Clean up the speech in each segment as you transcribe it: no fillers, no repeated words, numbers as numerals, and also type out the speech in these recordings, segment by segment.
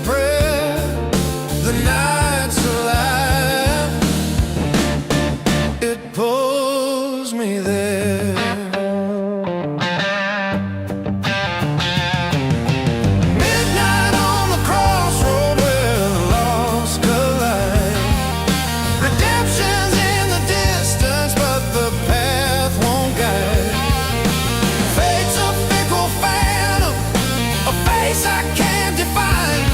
breath, the night's alive. It pulls me there. Midnight on the crossroad where the lost collide. Redemption's in the distance, but the path won't guide. Fate's a fickle phantom, a face I can't define.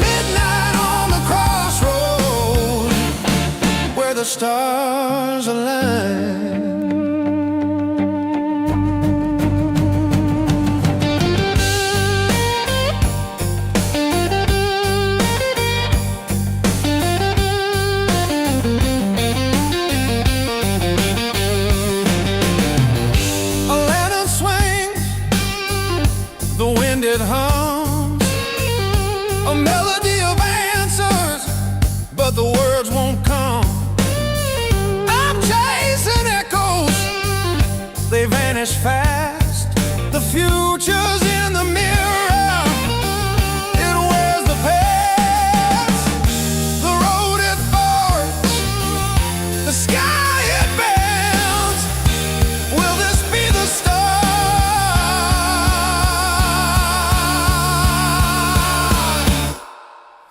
Midnight on the crossroad where the stars align. A lantern swings, the wind it hums, a melody of answers, but the words won't come. I'm chasing echoes, they vanish fast. The future's in the mirror, it wears the past. The road it forks, the sky it bends. Will this be the start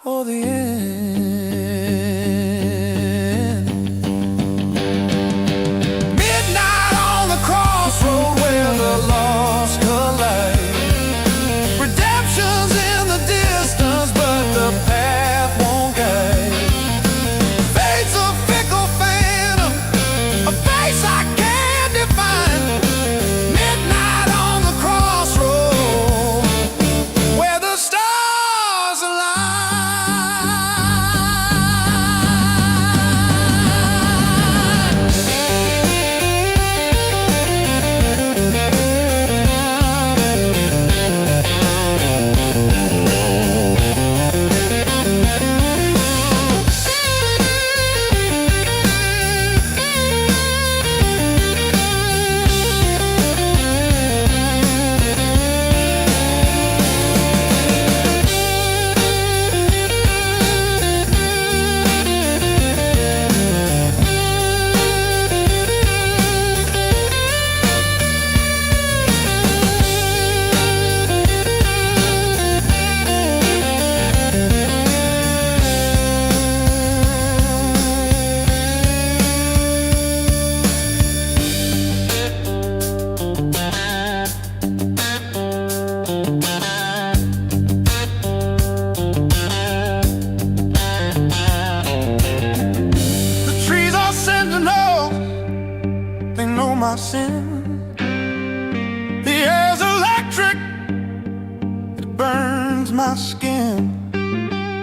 or the end? Midnight on the crossroad where the lost collide. Redemption's in the distance, but the path won't guide. Fate's a fickle phantom, a face I can't define. Midnight on the crossroad where the stars align. The trees are sentinels, they know my sin. The air's electric, it burns my skin.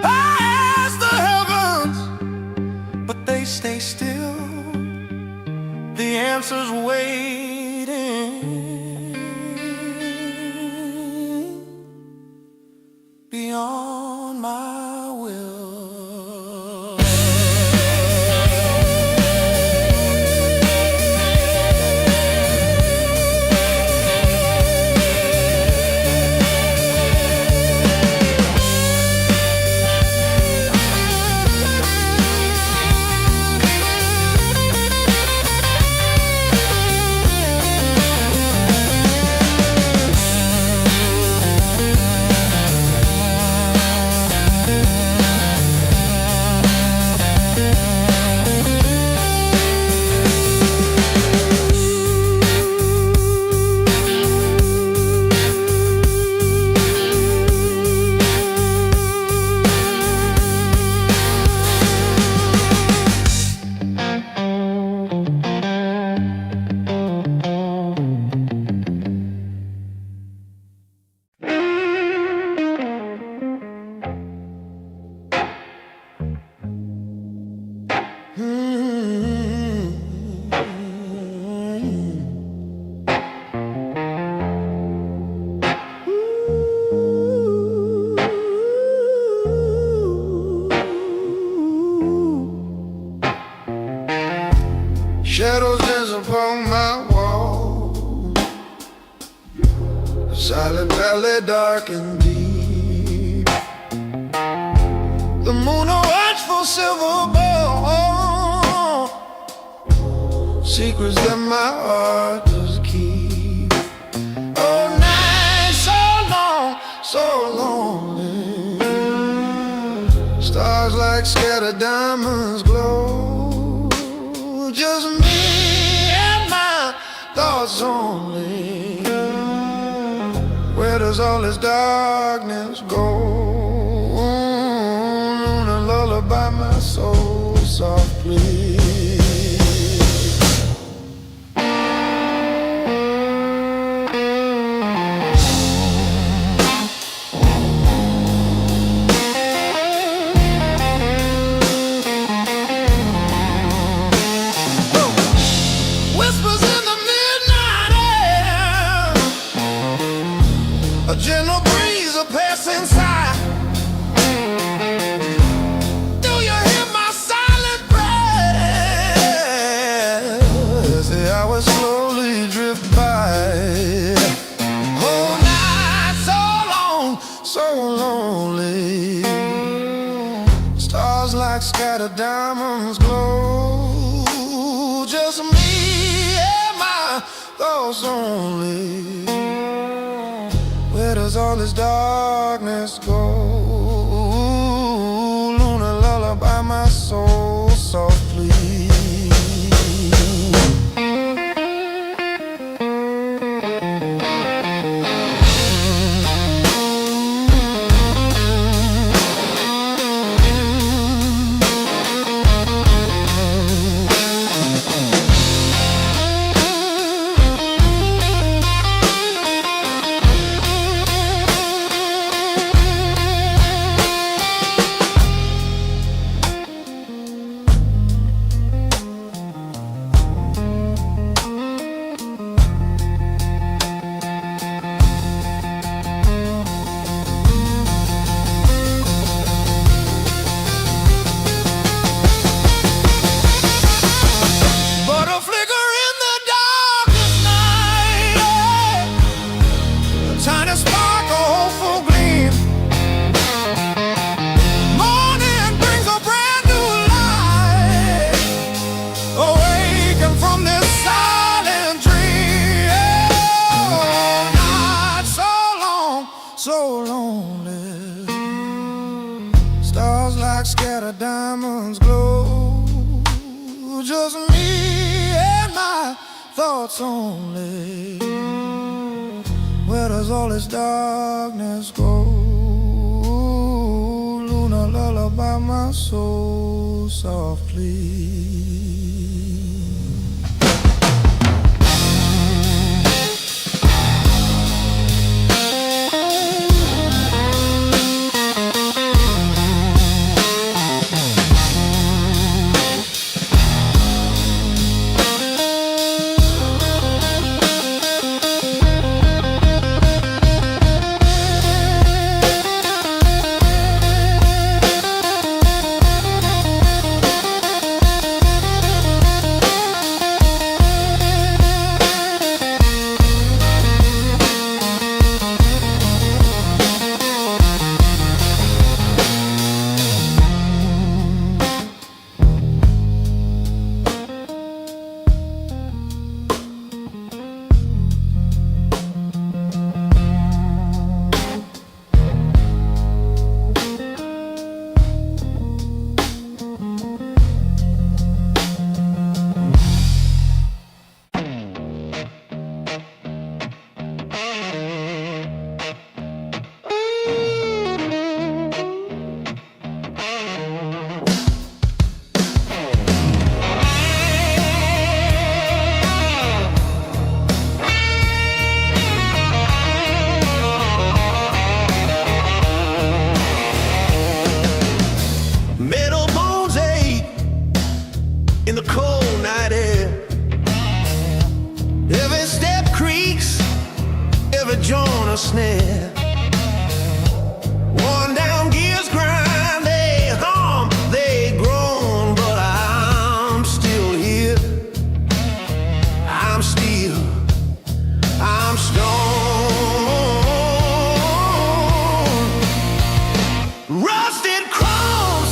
I ask the heavens, but they stay still. The answer's waiting beyond my will. Shadows dance upon my wall, silent valley dark and deep. The moon a watchful silver ball, secrets that my heart does keep. Oh, night so long, so lonely. Stars like scattered diamonds glow. Just me and my thoughts only. Where does all this darkness go? Luna, lullaby my soul softly. A gentle breeze a passing sigh. Do you hear my silent breath? The hours slowly drift by. Oh, night so long, so lonely. Stars like scattered diamonds glow. Just me and my thoughts only. Where does all this darkness go? Luna, lullaby my soul softly. So lonely. Stars like scattered diamonds glow. Just me and my thoughts only. Where does all this darkness go? Luna, lullaby my soul softly. Join a snare. Worn down gears grind, they hum, they groan, but I'm still here. I'm stone. Rusted chrome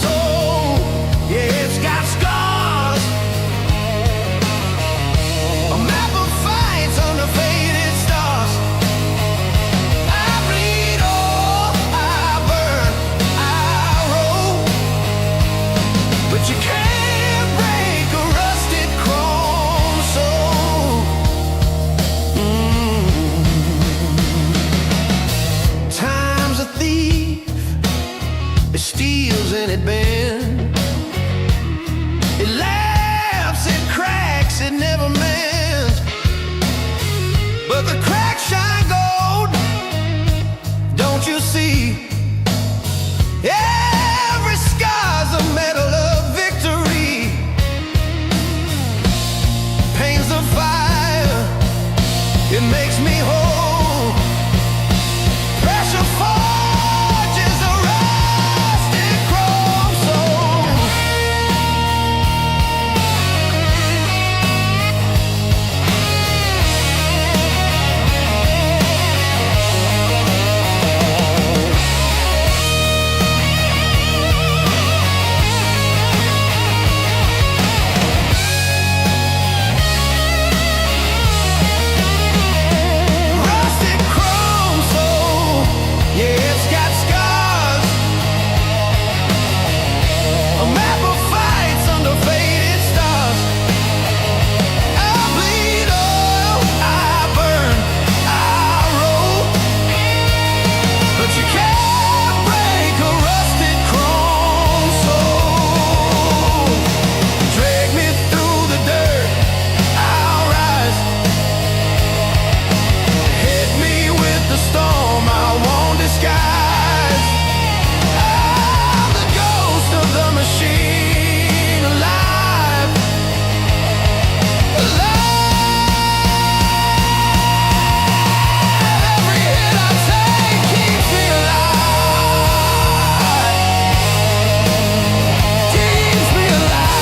than it been. It laughs, it cracks, it never mends. But the cracks shine gold, don't you see? Every scar's a medal of victory. Pain's a fire, it makes me whole. Pressure forges a rusted chrome soul. Rusted chrome soul, yeah, it's got scars. A map of fights under faded stars. I bleed oil, I burn, I roll. But you can't break a rusted chrome soul. Drag me through the dirt, I'll rise. Hit me with the storm, I won't disguise. I'm the ghost of the machine, alive, alive. Every hit I take keeps me alive, keeps me alive.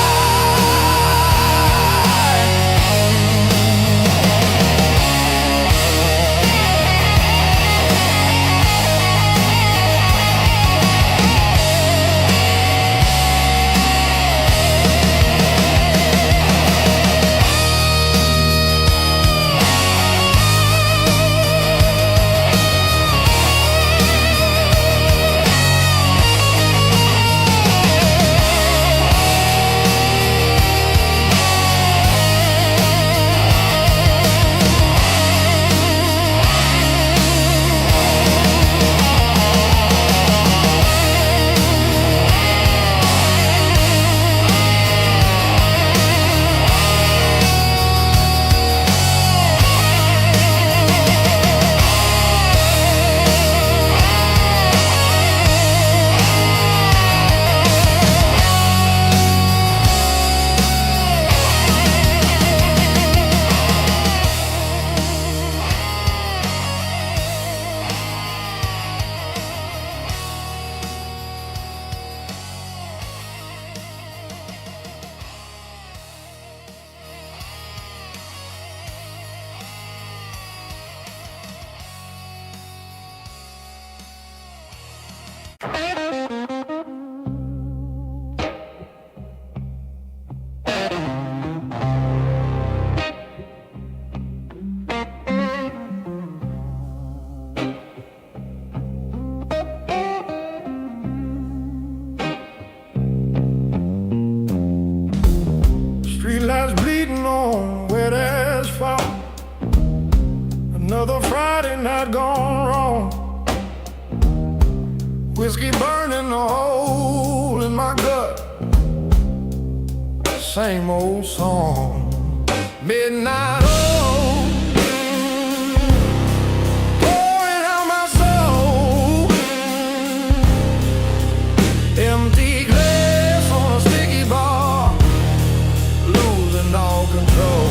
Streetlights bleeding on wet asphalt. Another Friday night gone wrong. Whiskey burning a hole in my gut. Same old song. Midnight oil, pouring out my soul. Empty glass on a sticky bar, losing all control.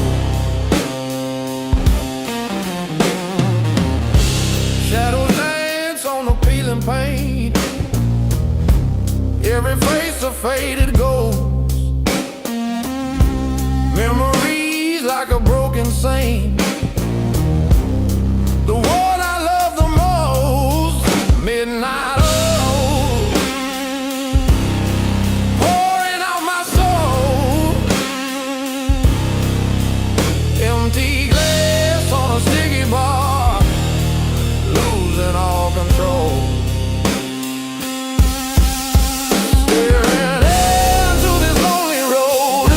Shadows dance on the peeling paint. Every face a faded ghost. Memories like a broken saint. The one I love the most. Midnight oil, pouring out my soul. Empty glass on a sticky bar, losing all control. Staring into this lonely road.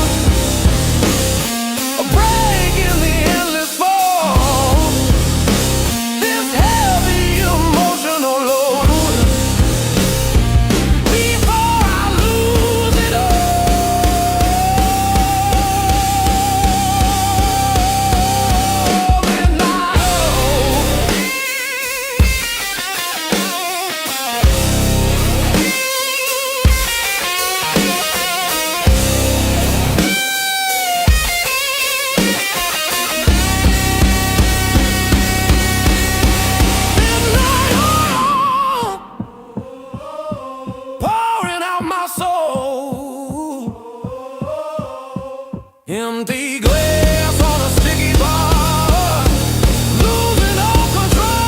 Empty glass on a sticky bar, losing all control.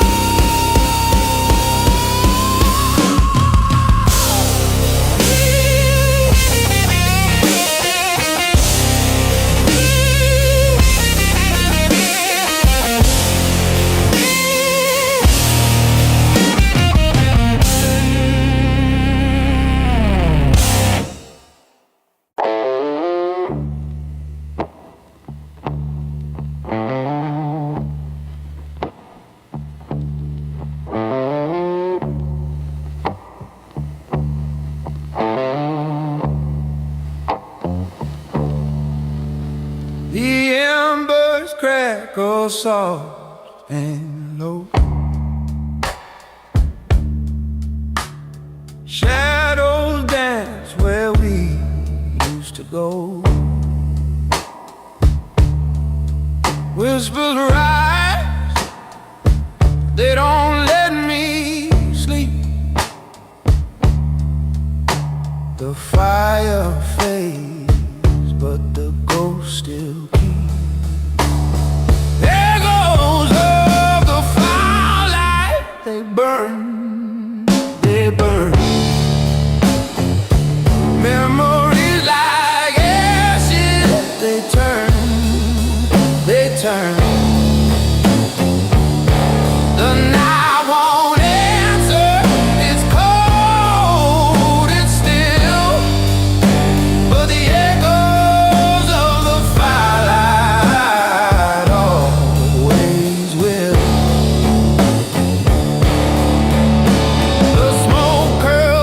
The embers crackle soft and low. Shadows dance where we used to go. Whispers rise, they don't let me sleep. The fire fades, but the ghost still keeps. There goes up the firelight. They burn, they burn. Memories like ashes, they turn, they turn. The night won't answer, it's cold, it's still, but the echoes of the firelight always will. The smoke curls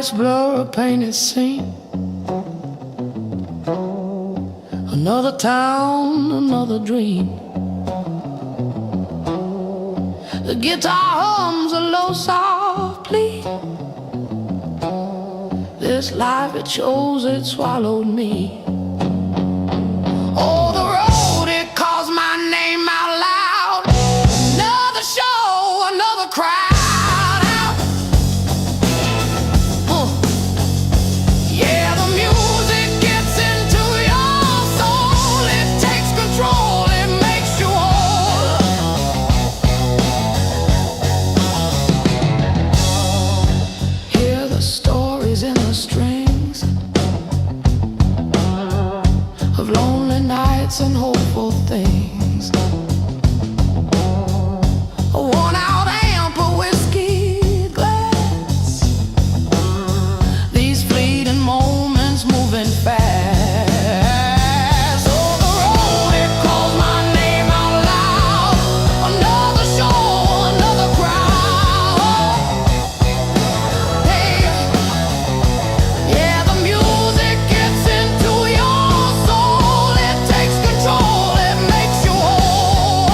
lights blur a painted scene. Another town, another dream. The guitar hums a low soft plea. This life, it chose, it swallowed me. Oh, the road, it calls my name out loud. Another show, another crowd out. Yeah, the music gets into your soul. It takes control, it makes you whole. Hear the stories in the strings of lonely nights and hopeful things. A worn-out amp, a whiskey glass. These fleeting moments moving fast. Oh, the road, it calls my name out loud. Another show, another crowd. Hey, yeah, the music gets into your soul. It takes control, it makes you whole.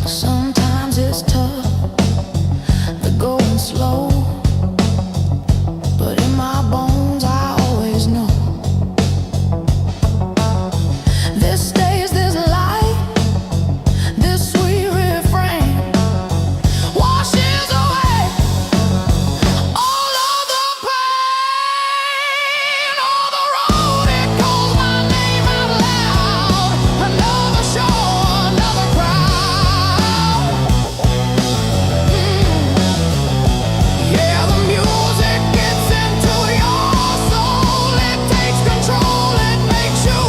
Sometimes it's tough, the going slow, but in my bones I always know this stays, this light, this sweet refrain washes away all of the pain. Oh, the road, it calls my name out loud. Another show, another crowd. Yeah, the music gets into your soul. It takes control, it makes you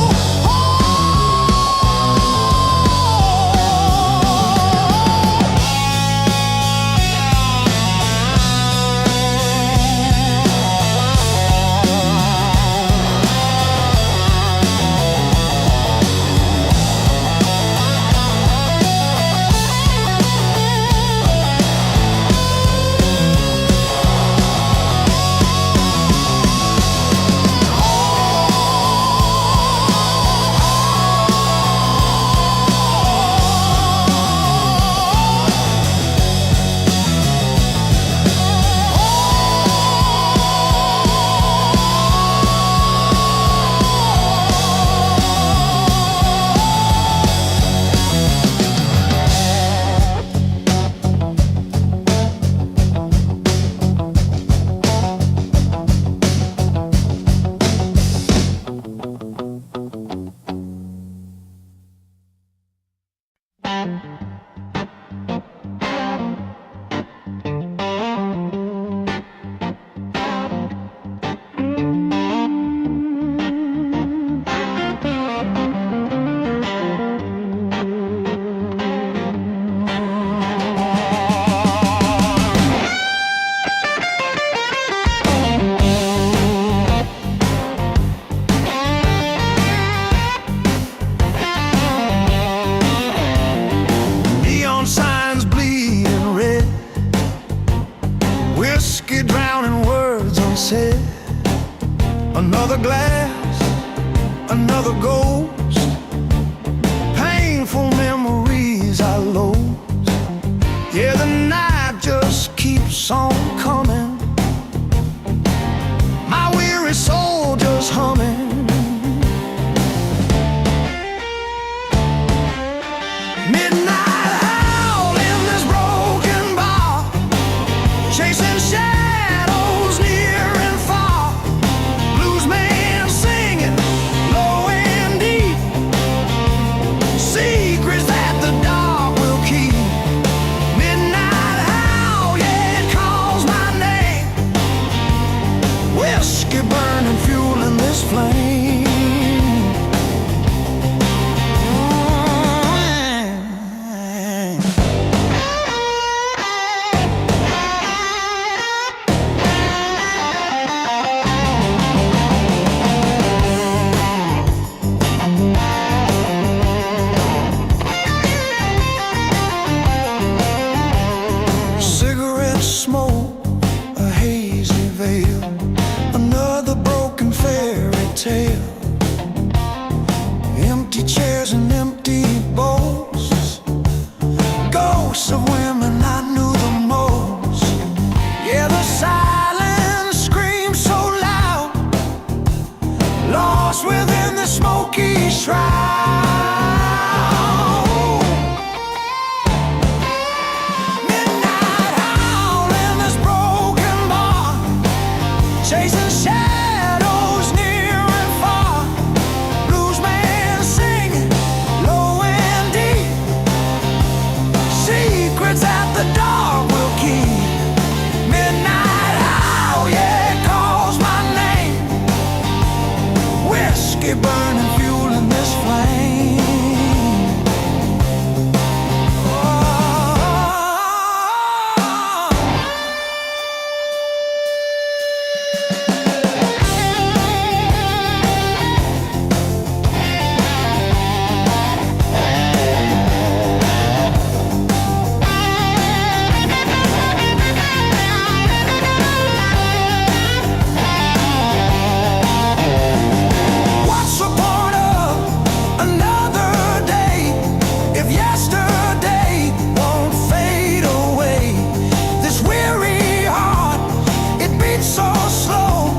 neon signs bleeding red, whiskey drowning words unsaid. Another glass, another ghost, painful memories I loathe. Yeah, the night just keeps on coming, my weary soul just humming. Midnight howl in this broken bar, chasing shadows near and far. Blues man singing low and deep, secrets that the dark will keep. Midnight howl, yeah, it calls my trial. Midnight howl in this broken bar, chasing shadows near and far. Blues man singing low and deep, secrets that the dark will keep. Midnight howl, yeah, it calls my name. Whiskey burning, fueling this flame. What's the point of another day if yesterday won't fade away? This weary heart, it beats so slow.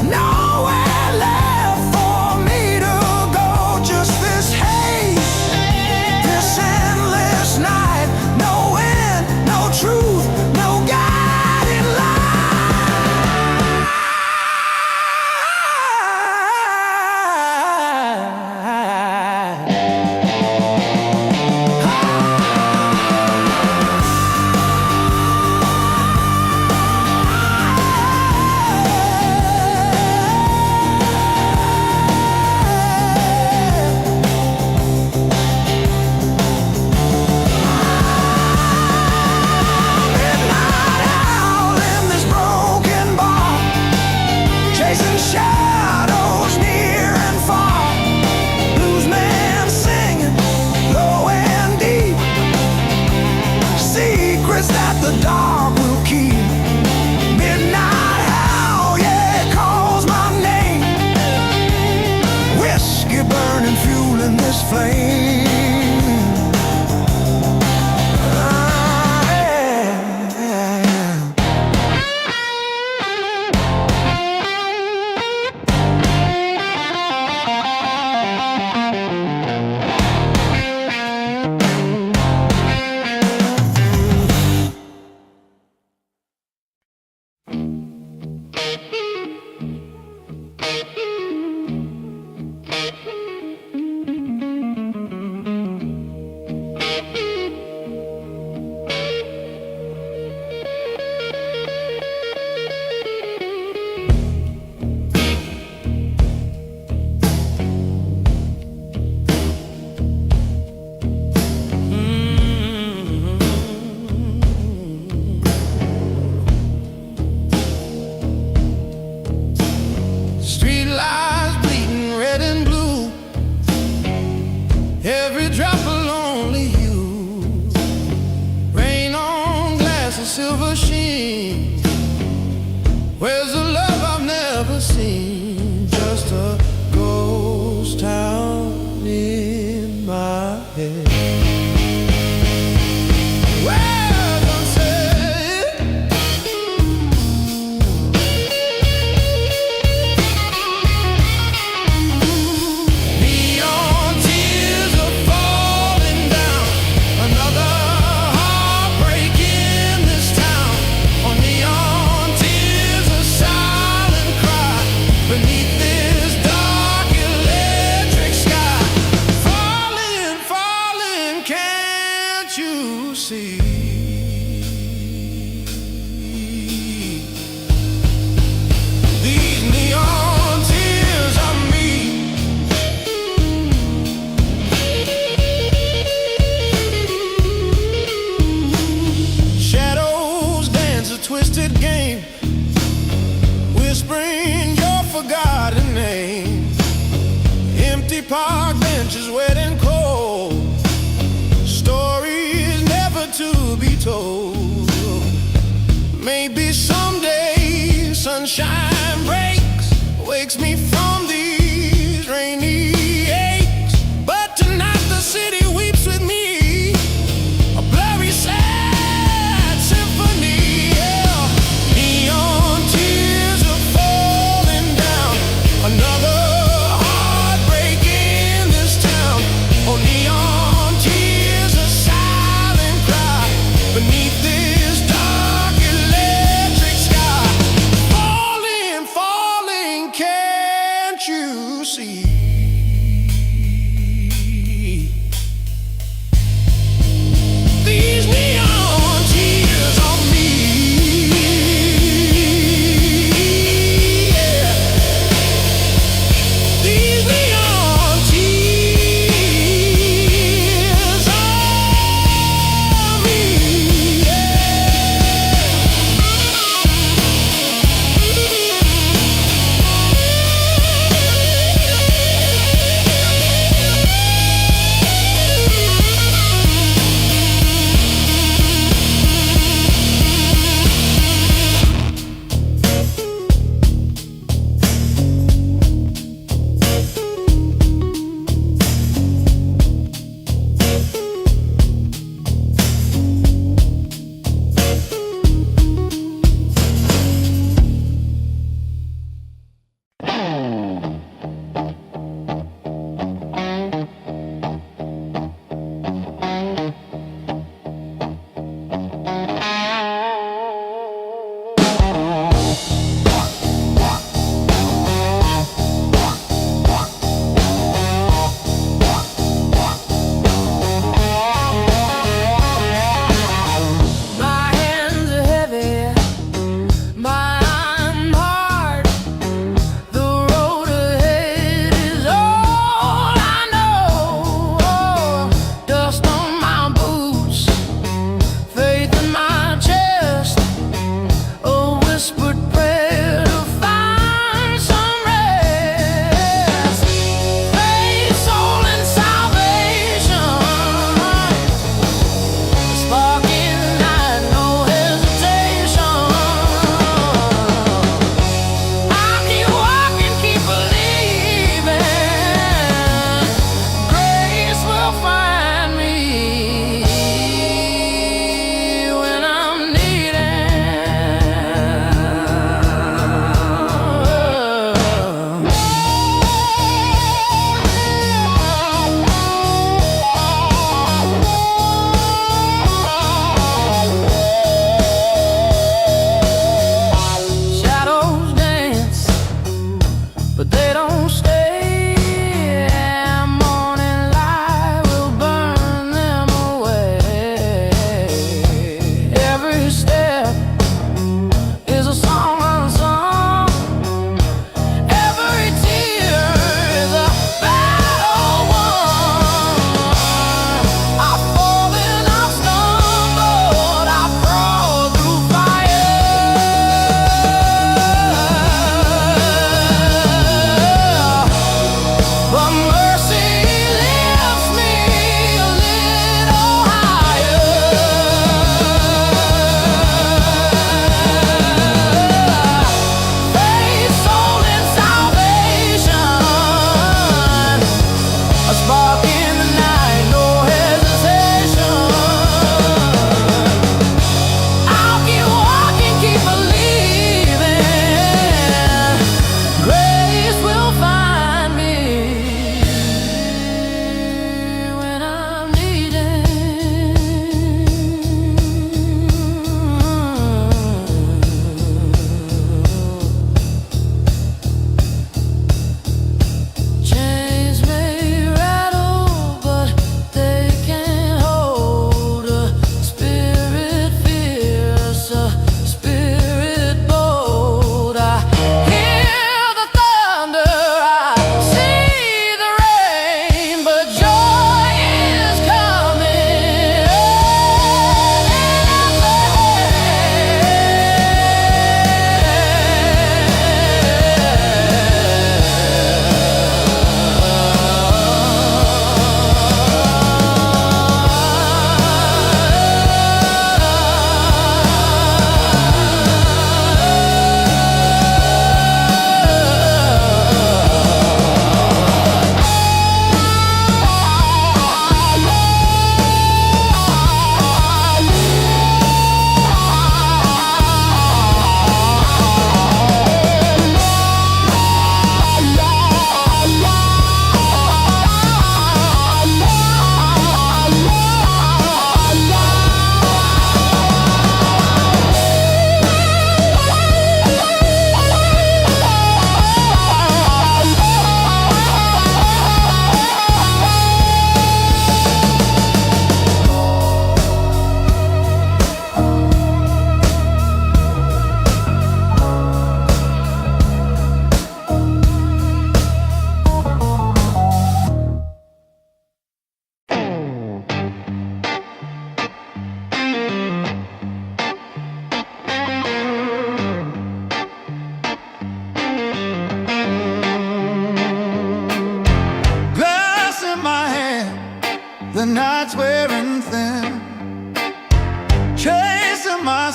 Nowhere left for me to go. Just this haze, this endless night. No end, no truth, no guiding Midnight howl in this broken bar, chasing shadows near and far. Blues man singing low and deep, secrets that the dark will keep. Midnight howl, yeah, it calls my name. Whiskey burning, fueling this flame. Street lights bleeding red and blue, every drop a lonely hue. Rain on glass, a silver sheen. Where's the love I've never seen? Just a ghost town in my head. Words unsaid, neon tears are falling down. Another heartbreak in this town. On neon tears, a silent cry beneath this dark electric sky. Falling, falling, can't you see? These neon tears are me. Shadows dance a twisted game, whispering your forgotten name. Empty park benches, wet and cold, stories never to be told. Maybe someday sunshine breaks, wakes me from these rainy aches. But tonight the city weeps with me, a blurry sad symphony. Yeah. Neon tears are falling down. Another heartbreak in this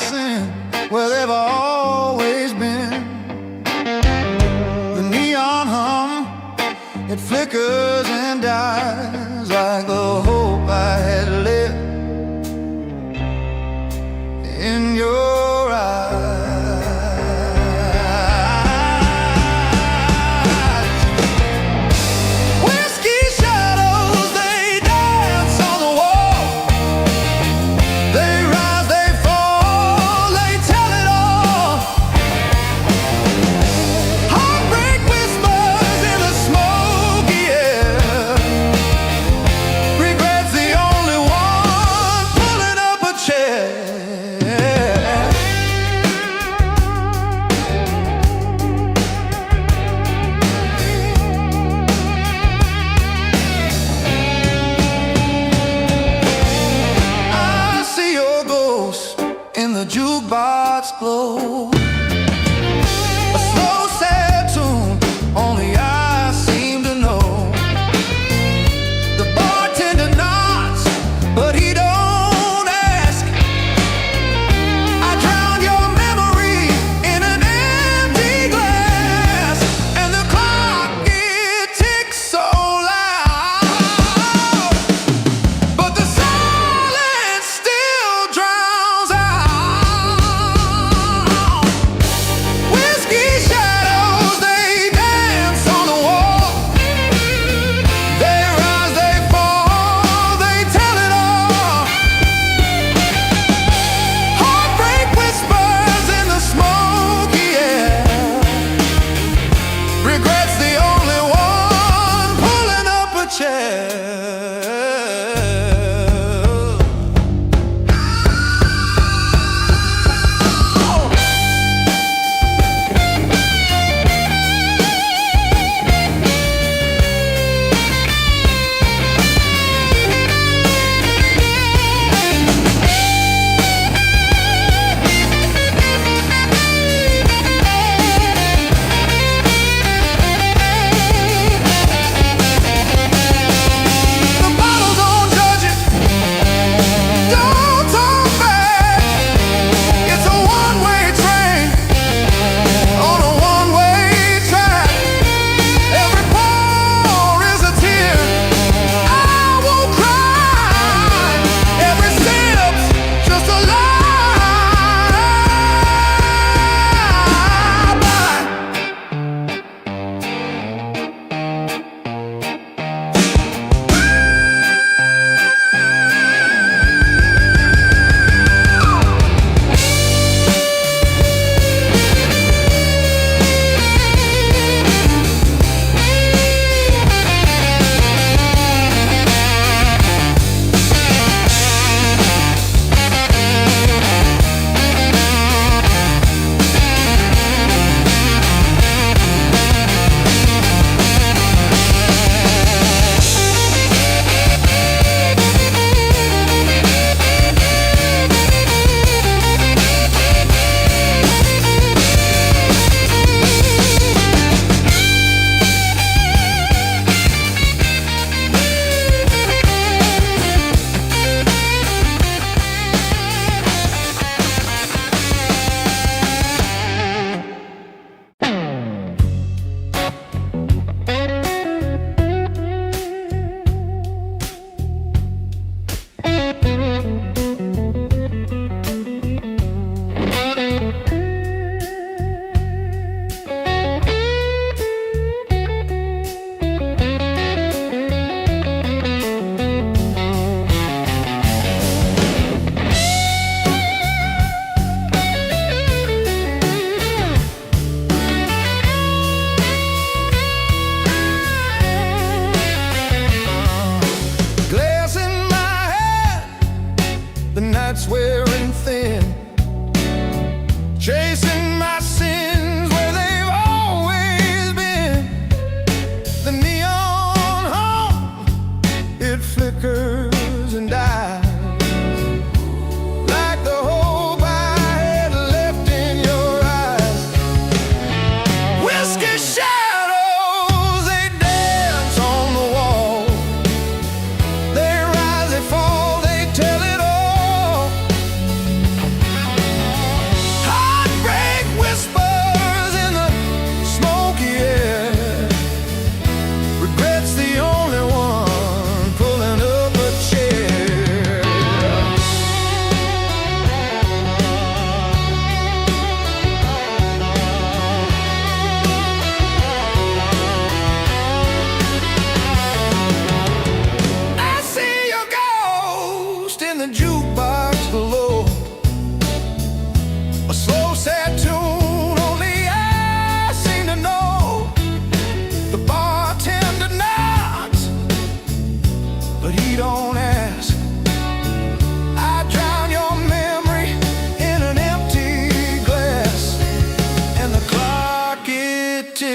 dancing where they've always been. The neon hum, it flickers and dies like the hope I had left in your eyes. Whiskey shadows, they dance on the wall. They rise, they fall, they tell it all. Heartbreak whispers in the smoky air. Regret's the only one pulling up a chair. I see your ghost in the jukebox glow. A slow, sad tune, only I seem to know. The bartender nods, but he don't ask. I drown your memory in an empty glass, and the clock, it ticks so loud, but the silence still drowns out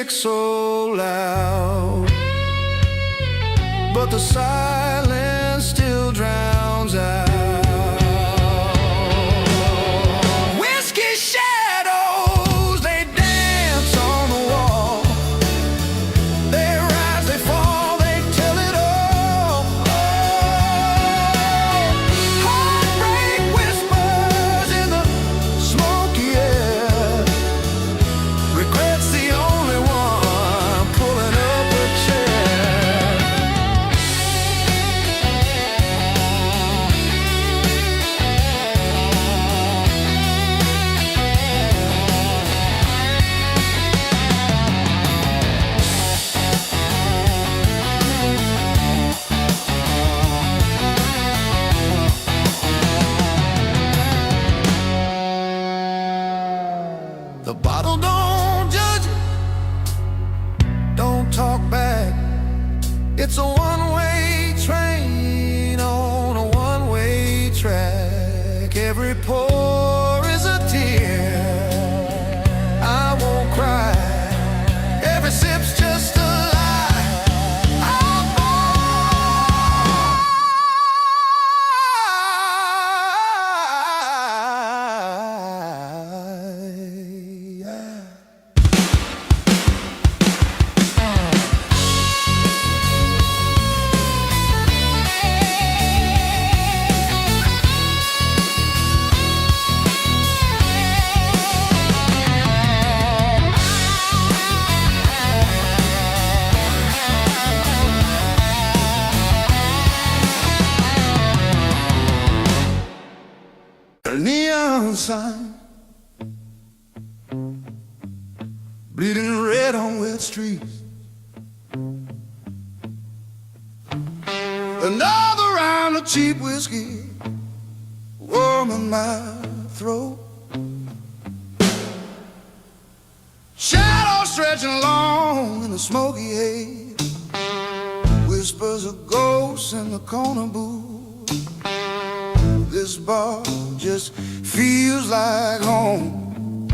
music so loud, but the silence still drowns out. Whiskey shadows, they dance on the wall. They rise, they fall, they tell it all. Heartbreak whispers in the smoky air. Regret's the only one pulling up a chair. The bottle don't judge, don't talk back. It's a one-way train on a one-way track. Every pour is a tear. I won't cry. Every sip's just a lie. A neon sign bleeding red on wet streets. Another round of cheap whiskey warming my throat. Shadows stretching long in the smoky haze. Whispers of ghosts in the corner booth. This bar just feels like home,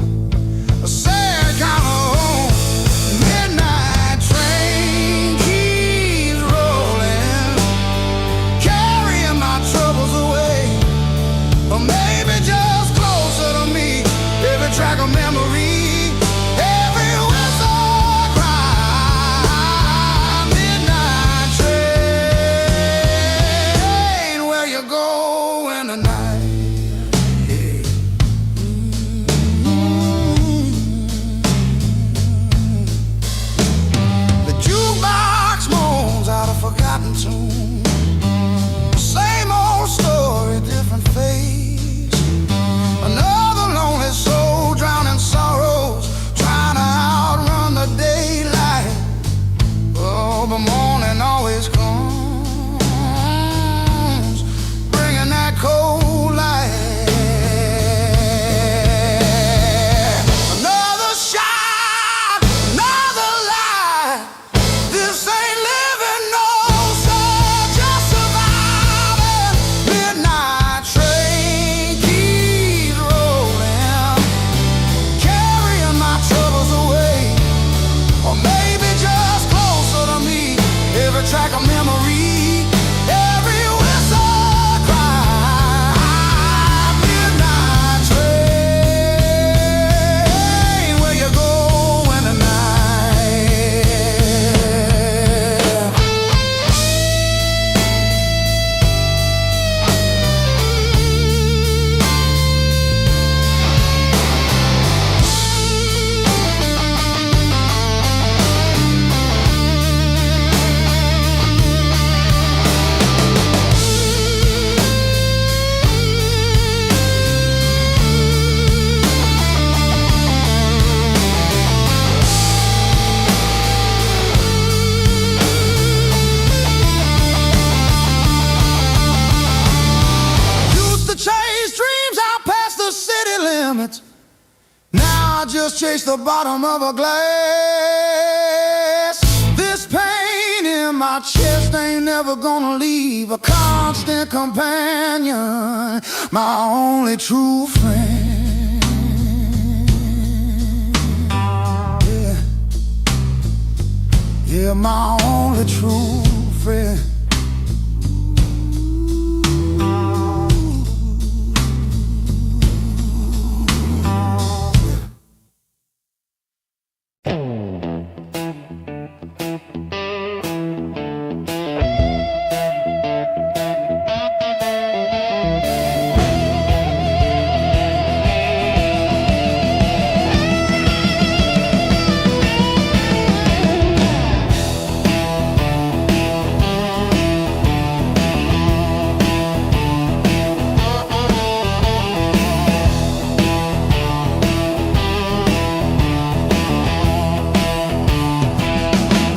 a sad kind of home. Midnight train keeps rolling, carrying my troubles away, or maybe just closer to me. Every track of memory, every whistle cry. Midnight train, where you going tonight? Forgotten tune, same old story, different face. Another lonely soul drowning sorrows, trying to outrun the daylight. Oh, but morning always comes, bringing that cold light. Another shot, another lie. This ain't living, no. Track of memory, every whistle cry. Midnight train, where you going tonight? Now I just chase the bottom of a glass. This pain in my chest ain't never gonna leave. A constant companion, my only true friend. Yeah. You're my only true friend.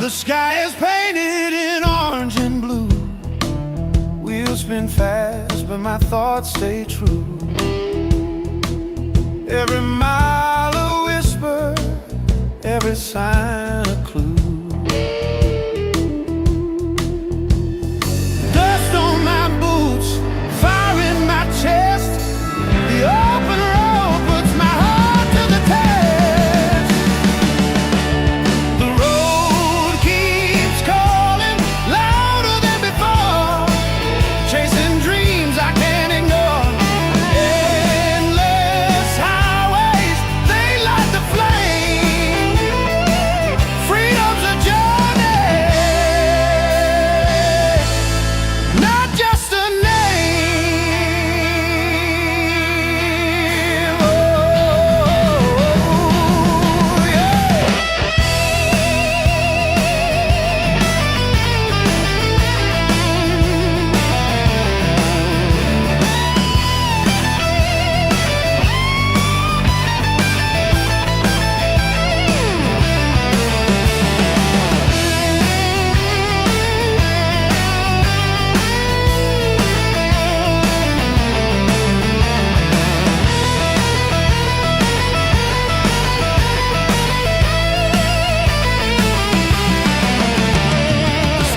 The sky is painted in orange and blue. Wheels spin fast, but my thoughts stay true. Every mile a whisper, every sign a clue. Dust on my boots, fire in my chest. The open road puts my heart to the test. The road keeps calling louder than before, chasing dreams I can't ignore. Endless highways, they light the flame. Freedom's a journey, not just a name. Oh, yeah.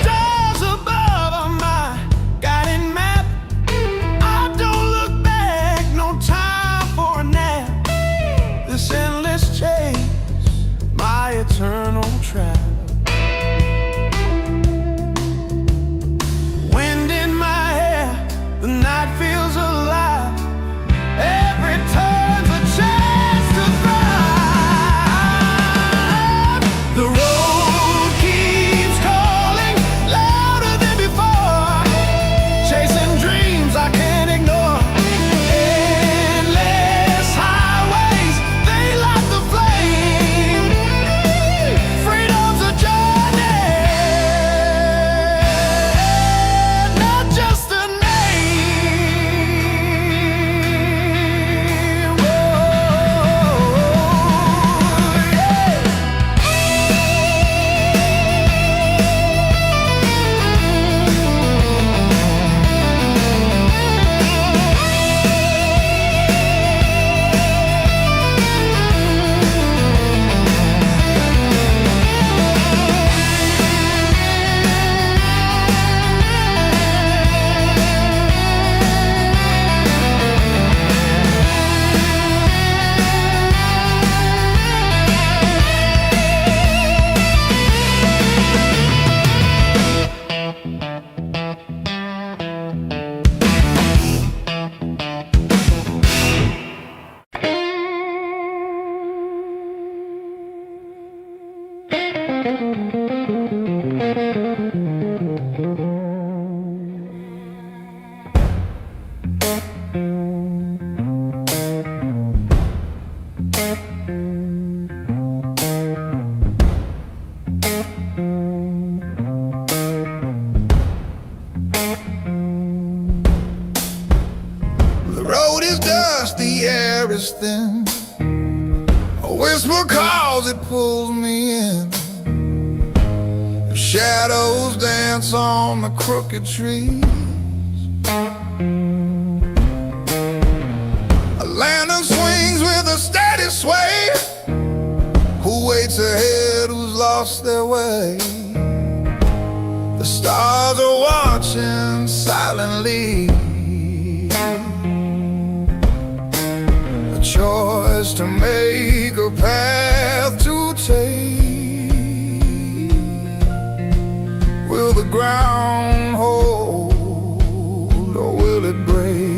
Stars above are my guiding map. I don't look back, no time for a nap. This endless chase, my eternal trap. Wind in my hair, the night feels alive. Every turn's a chance to thrive. The road keeps calling louder than before, chasing dreams I can't ignore. Endless highways, they light the flame. Freedom's a journey, not just a name. Whoa, yeah. The road is dust, the air is thin. A whisper calls, it pulls me in. Shadows dance on the crooked trees. A lantern swings with a steady sway. Who waits ahead, who's lost their way? The stars are watching silently. A choice to make, a path to take. ground hold, or will it break?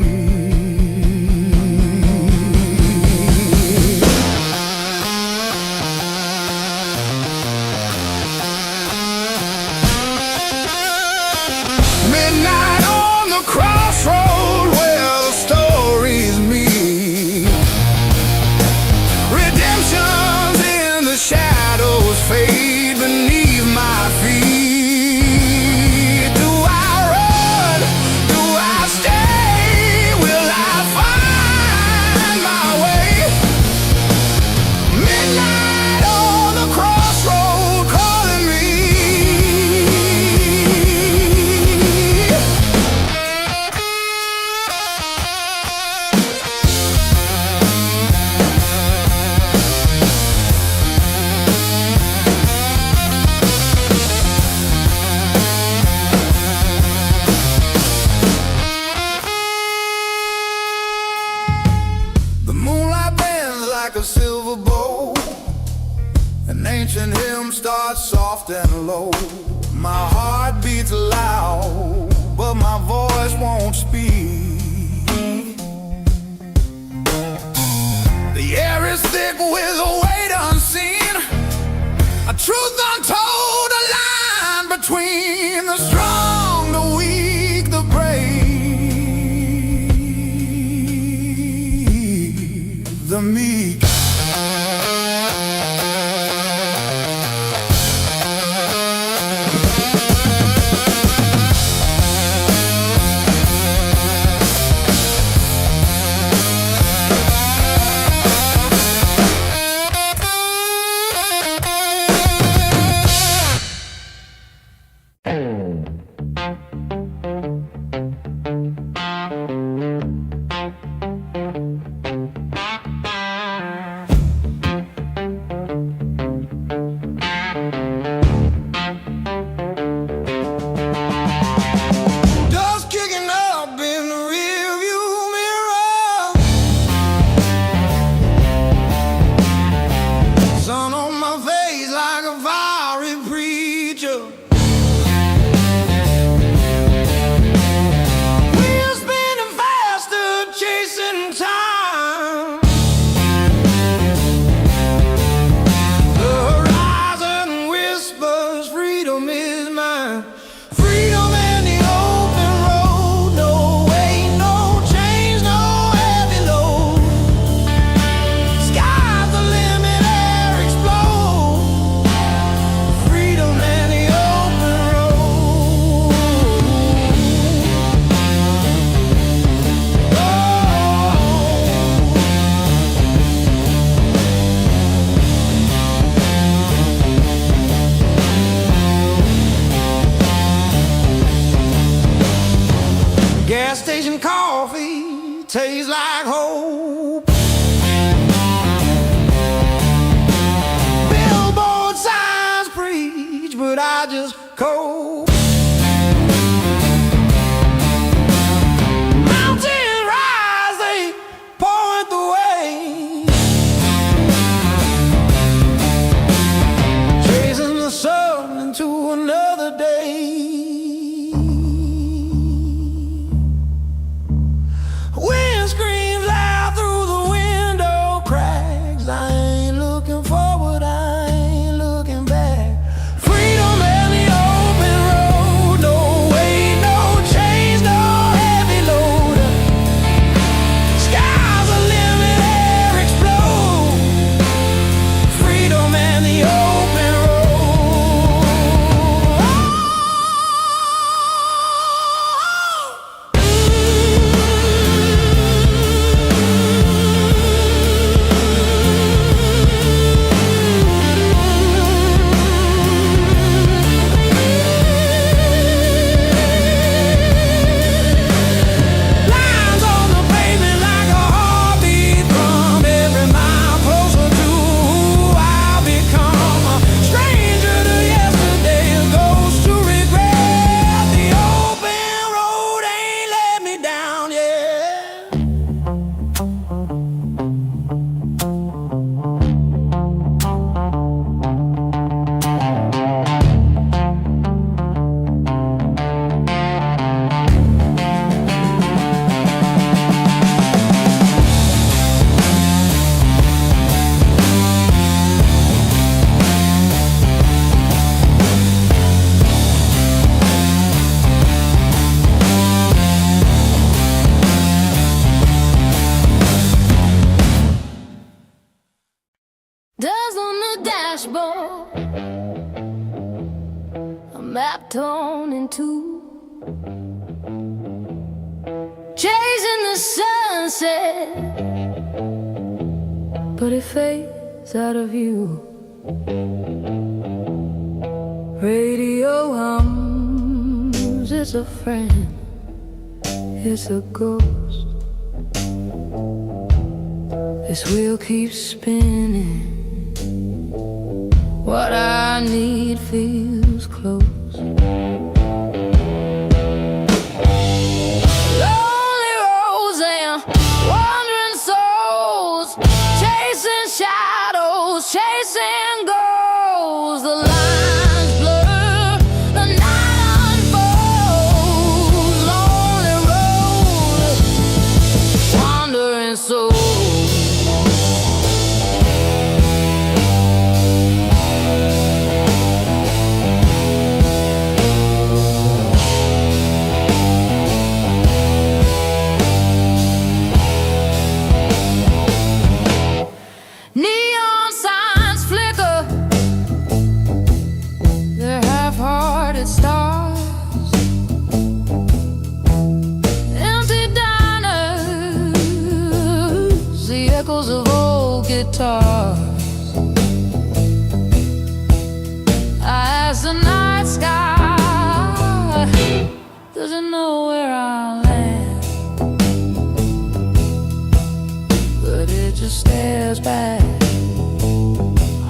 Midnight on the crossroad where the stories meet. Redemption's in the shadows fade beneath my feet. Do I run? Do I stay? Will I find my way? Midnight on the crossroad calling me. The moonlight bends like a silver bow. An ancient hymn starts soft and low. My heart beats loud, but my voice won't speak. The air is thick with a weight unseen, a truth untold, a line between the strong, the weak, the brave, the meek. Dust kicking up in the rearview mirror. Sun on my face like a fiery preacher. Wheels spinning faster, chasing time. The horizon whispers, freedom is mine. Freedom in the open road. No weight, no chains, no heavy load. Sky's the limit, air explode. Freedom in the open road. Gas station coffee tastes like hope. Billboard signs preach, but I just cope. Mountains rise, they point the way. Chasing the sun into another day. Windscreen wishbone, a map torn in two, chasing the sunset, but it fades out of view. Radio hums, it's a friend, it's a ghost. This wheel keeps spinning. What I need feels close. Lonely roads and wandering souls, chasing shadows, chasing ghosts. The lines blur, the night unfolds. Lonely road, wandering souls. Neon signs flicker, they're half-hearted stars. Empty diners, the echoes of old guitars. I ask the night sky, does it know where I land? But it just stares back,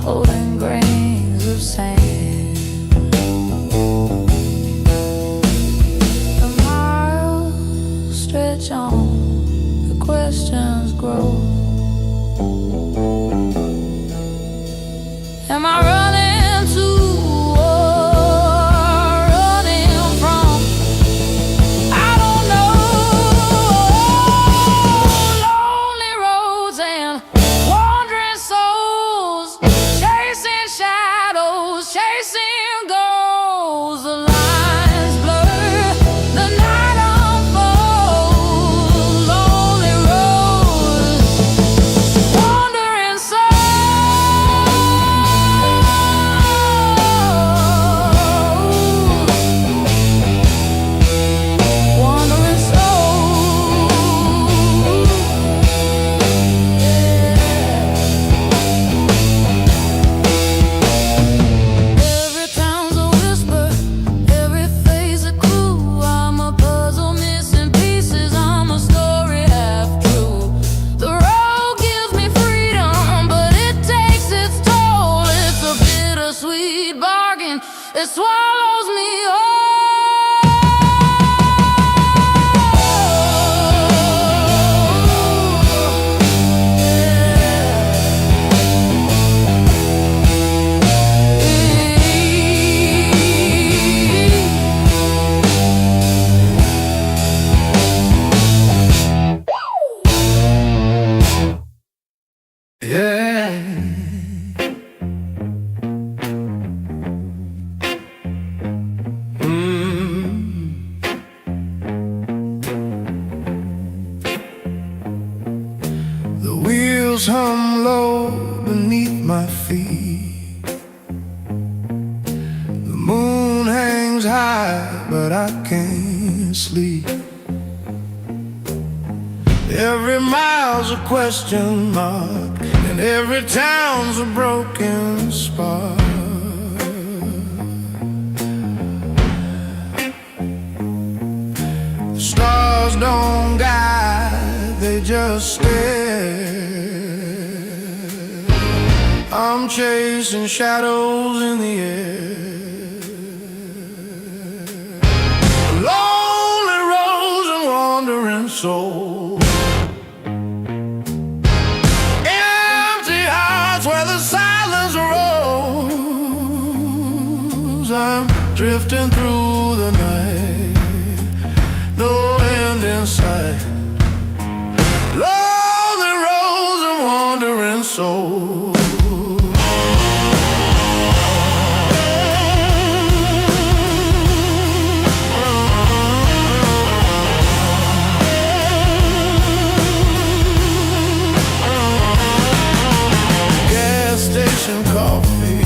holding grains of sand. The miles stretch on, the questions grow. Am I running to or running from? I don't know. Lonely roads and wandering souls, chasing shadows, chasing ghosts. The lines blur, the night unfolds. Lonely roads, wandering souls, wandering souls. Every town's a whisper, every phase a clue. I'm a puzzle missing pieces, I'm a story half true. The road gives me freedom, but it takes its toll. It's a bittersweet bargain, it swallows me whole. Yeah. The wheels hum low beneath my feet. The moon hangs high, but I can't sleep. Every mile's a question mark, and every town's a broken spark. The stars don't guide, they just stare. I'm chasing shadows in the air. Lonely roads and wandering souls, empty hearts where the silence rolls. I'm drifting through the night, no end in sight. Lonely roads and wandering souls. Gas station coffee,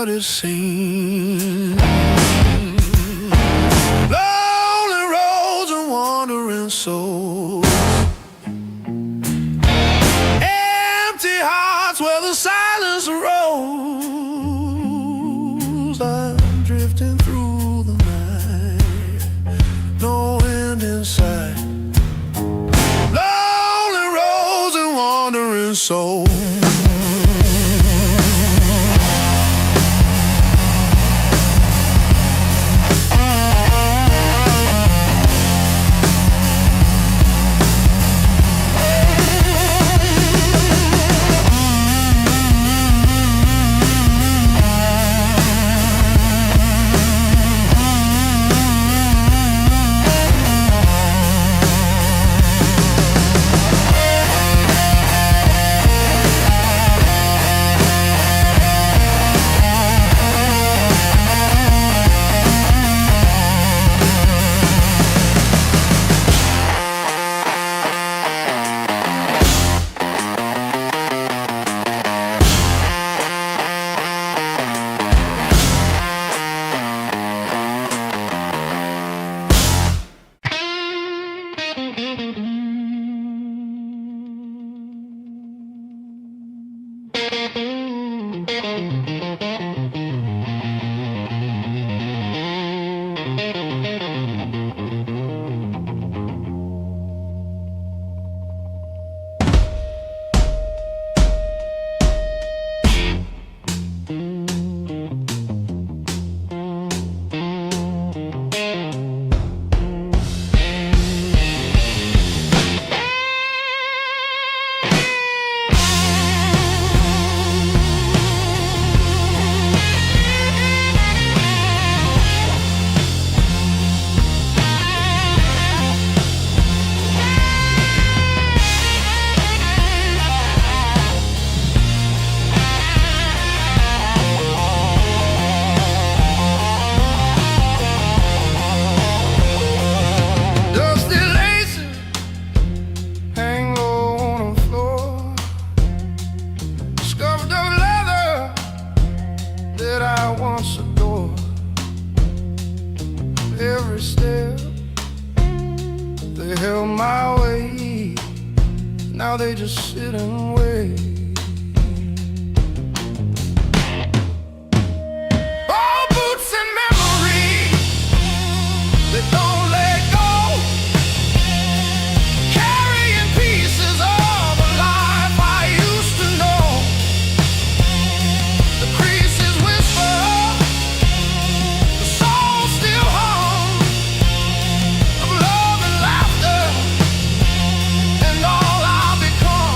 what it seems. Lonely roads and wandering souls, empty hearts where the silence rolls. I'm drifting through the night, no end in sight. Lonely roads and wandering souls. Every step they held my way, now they just sit and wait. All boots and memories, they don't let go, carrying pieces of a life I used to know. The creases whisper, the soul still hums of love and laughter, and all I've become.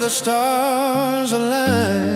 the stars align.